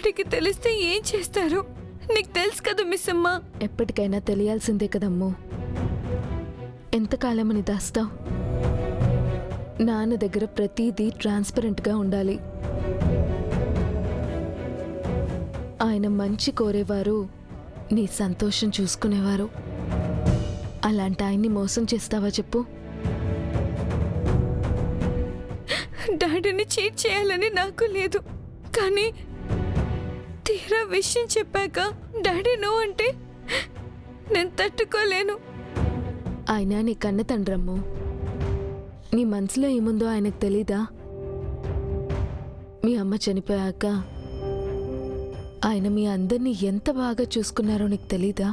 డాడీకి తెలిస్తే ఏం చేస్తారు? నీకు తెలుసు కదా మిస్ అమ్మ. ఎప్పటికైనా తెలియాల్సిందే కదమ్మో. ఎంతకాలమని దాస్తావు? నాన్న దగ్గర ప్రతిదీ ట్రాన్స్పరెంట్గా ఉండాలి. ఆయన మంచి కోరేవారు, నీ సంతోషం చూసుకునేవారు. అలాంటి ఆయన్ని మోసం చేస్తావా చెప్పు? డాడీని చీట్ చేయాలని నాకు లేదు, కానీ తీరా విషయం చెప్పాక డాడీ నో అంటే నేను తట్టుకోలేను. ఆయన నీ కన్న తండ్రమ్ము. నీ మనసులో ఏముందో ఆయనకు తెలీదా? మీ అమ్మ చనిపోయాక ఆయన మీ అందరినీ ఎంత బాగా చూసుకున్నారో నీకు తెలీదా?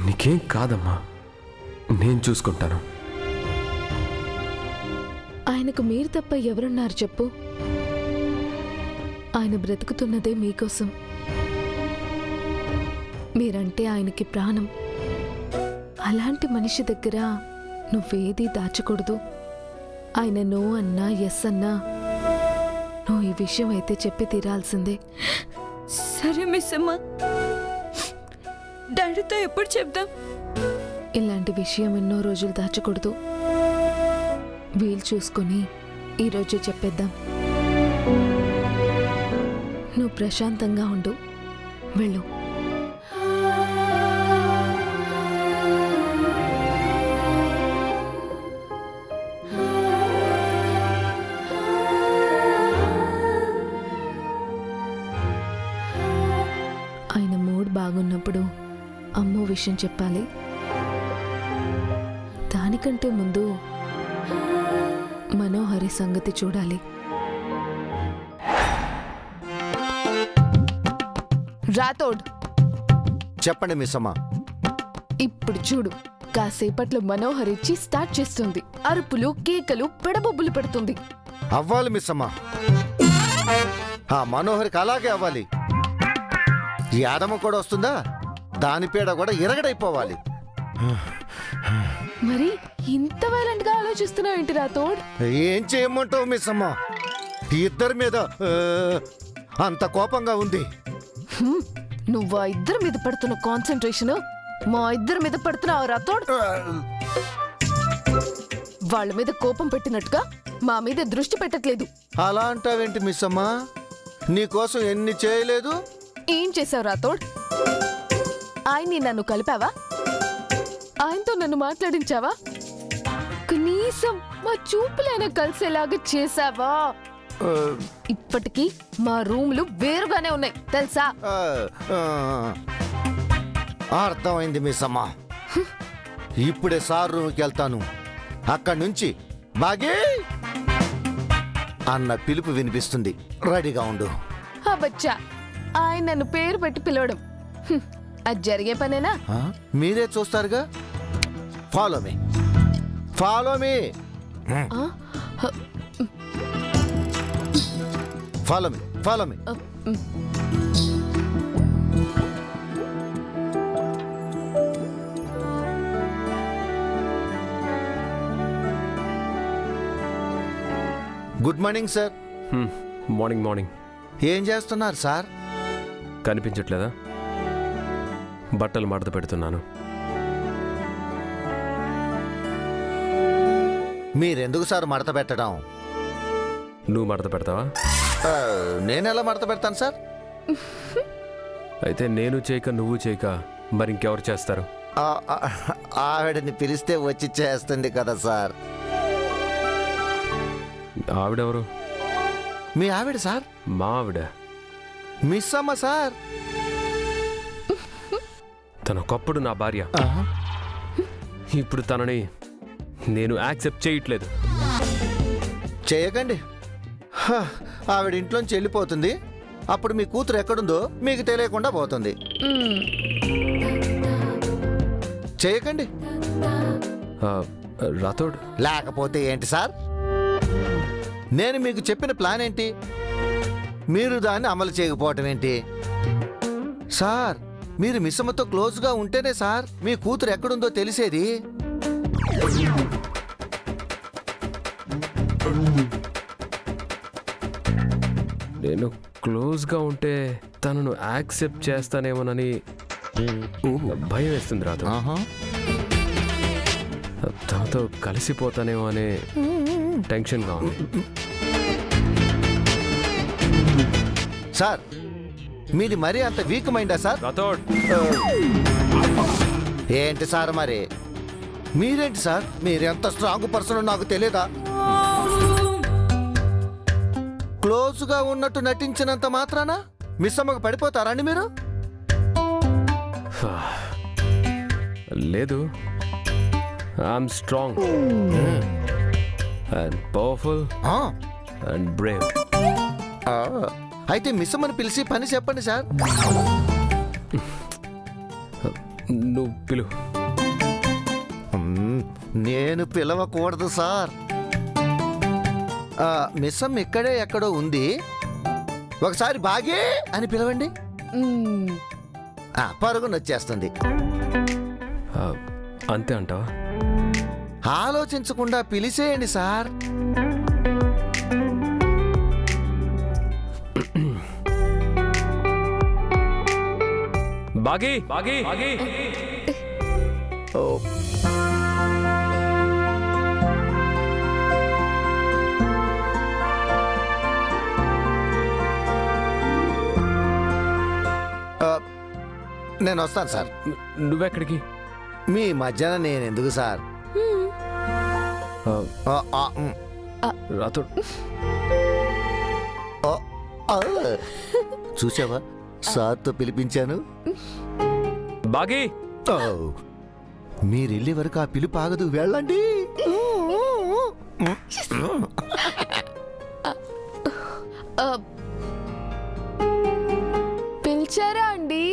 నీకేం కాదమ్మా, నేను చూసుకుంటాను. ఆయనకు మీరు తప్ప ఎవరున్నారు చెప్పు? ఆయన బ్రతుకుతున్నదే మీకోసం. మీరంటే ఆయనకి ప్రాణం. అలాంటి మనిషి దగ్గర నువ్వేదీ దాచకూడదు. ఆయన నో అన్నా ఎస్ అన్నా నువ్వు ఈ విషయం అయితే చెప్పి తీరాల్సిందే. సరే మిస్ అమ్మ, డాడీతో ఎప్పుడు చెప్దాం? ఇలాంటి విషయం ఎన్నో రోజులు దాచకూడదు. వీలు చూసుకొని ఈరోజు చెప్పేద్దాం. నువ్వు ప్రశాంతంగా ఉండు, వెళ్ళు. ఆయన మూడ్ బాగున్నప్పుడు అమ్మో విషయం చెప్పాలి. దానికంటే ముందు మనోహరి సంగతి చూడాలి. రాథోడ్, చెప్పండి మిస్ అమ్మ. ఇప్పుడు చూడు, కాసేపట్లో మనోహరి ఇచ్చి స్టార్ట్ చేస్తుంది. అరుపులు, కేకలు, పెడబొబ్బులు పెడుతుంది. అవ్వాలి మిస్ అమ్మ. ఆ మనోహరికి అలాగే అవ్వాలి. ఈ ఆదమ్మ కూడా వస్తుందా? దాని పేడ కూడా ఇరగడైపోవాలి. మరి ఇంత వైలెంట్ గా ఆలోచిస్తున్నావు ఏంటి రాథోడ్? ఏం చేయమంటావు మిస్ అమ్మ? ఇద్దరి మీద అంత కోపంగా ఉంది. నువ్వు ఆ ఇద్దరి మీద పడుతున్న కాన్సన్ట్రేషన్ మా ఇద్దరి మీద పడుతున్నావు రాథోడ్. వాళ్ళ మీద కోపం పెట్టినట్టుగా మా మీద దృష్టి పెట్టట్లేదు. అలా అంటావేంటి మిస్ అమ్మ? నీకోసం ఎన్ని చేయలేదు? ఏం చేసావు రాథోడ్? ఆయన్ని నన్ను కలిపావా? ఆయనతో నన్ను మాట్లాడించావా? కనీసం మా చూపులైనా కలిసేలాగా చేసావా? ఇప్పటికీ మా రూమ్లు వేరుగానే ఉన్నాయి తెలుసా? అర్థమైంది మిస్ అమ్మ. ఇప్పుడే సార్ రూమ్కి వెళ్తాను. అక్కడి నుంచి బాగే అన్న పిలుపు వినిపిస్తుంది. రెడీగా ఉండు. బచ్చా, ఆయన నన్ను పేరు పెట్టి పిలవడం అది జరిగే పనేనా? మీరే చూస్తారుగా. Follow me, follow me, follow me, follow me. Good morning sir. Morning morning. ఏం చేస్తున్నారు సార్? కనిపించట్లేదా? బట్టలు మడత పెడుతున్నాను. మీరెందుకు సార్ మడత పెట్టడం? నువ్వు మడత పెడతావా? నేనెలా మడత పెడతాను సార్? అయితే నేను చేయక నువ్వు చేయక మరి ఇంకెవరు చేస్తారు? ఆవిడని పిలిస్తే వచ్చి చేస్తుంది కదా సార్. ఆవిడెవరు? మీ ఆవిడ సార్. మా ఆవిడ? మిస్ అమ్మ సార్. తనొకప్పుడు నా భార్య. ఇప్పుడు తనని నేను యాక్సెప్ట్ చేయట్లేదు. చేయకండి. ఆవిడ ఇంట్లోంచి వెళ్ళిపోతుంది. అప్పుడు మీ కూతురు ఎక్కడుందో మీకు తెలియకుండా పోతుంది. చేయకండి. రాథోడ్, లేకపోతే ఏంటి సార్? నేను మీకు చెప్పిన ప్లాన్ ఏంటి? మీరు దాన్ని అమలు చేయకపోవటం ఏంటి? సార్, మీరు మిస్సమ్మతో క్లోజ్గా ఉంటేనే సార్ మీ కూతురు ఎక్కడుందో తెలిసేది. నేను క్లోజ్గా ఉంటే తనను యాక్సెప్ట్ చేస్తానేమోనని భయం వేస్తుంది రాదు. తనతో కలిసిపోతానేమో అనే టెన్షన్గా ఉంది. సార్ మీది మరీ అంత వీక్ మైండా సార్? రాథోడ్, ఏంటి సార్ మరి మీరేంటి సార్? మీరెంత స్ట్రాంగ్ పర్సన్ నాకు తెలియదా? క్లోజ్గా ఉన్నట్టు నటించినంత మాత్రాన మిస్సమ్మకు పడిపోతారండి మీరు? లేదు, ఐఎమ్ స్ట్రాంగ్ అండ్ పవర్ఫుల్ ఆ, అండ్ బ్రేవ్. ఆ, అయితే మిస్సమ్మని పిలిచి పని చెప్పండి సార్. నువ్వు పిలు. నేను పిలవకూడదు సార్. మిస్సమ్మ ఇక్కడే ఎక్కడో ఉంది, ఒకసారి బాగే అని పిలవండి. పరుగున వచ్చేస్తుంది. అంతే అంటావా? ఆలోచించకుండా పిలిచేయండి సార్. బాగి బాగి బాగి. ఓ నేను వస్తాను సార్. నువ్వెక్కడికి? మీ మధ్యన నేను ఎందుకు సార్? రాథోడ్, చూసావా సార్తో పిలిపించాను. బాగి, మీరు వెళ్ళే వరకు ఆ పిలుపు ఆగదు, వెళ్ళండి. పిలిచారా అండి?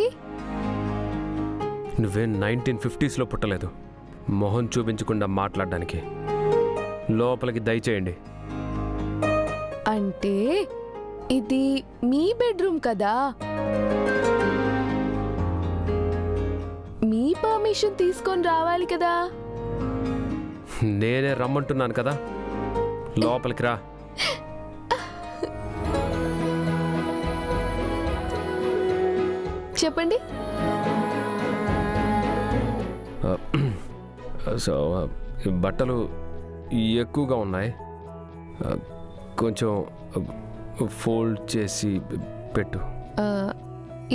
నువ్వేం 1950s పుట్టలేదు మొహం చూపించకుండా మాట్లాడడానికి. లోపలికి దయచేయండి. అంటే ఇది మీ బెడ్రూమ్ కదా, మీ పర్మిషన్ తీసుకొని రావాలి కదా. నేనే రమ్మంటున్నాను కదా, లోపలికి రా. చెప్పండి. సో బట్టలు ఎక్కువగా ఉన్నాయి, కొంచెం ఫోల్డ్ చేసి పెట్టు.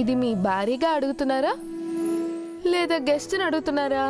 ఇది మీ భారీగా అడుగుతున్నారా లేదా గెస్ట్ని అడుగుతున్నారా?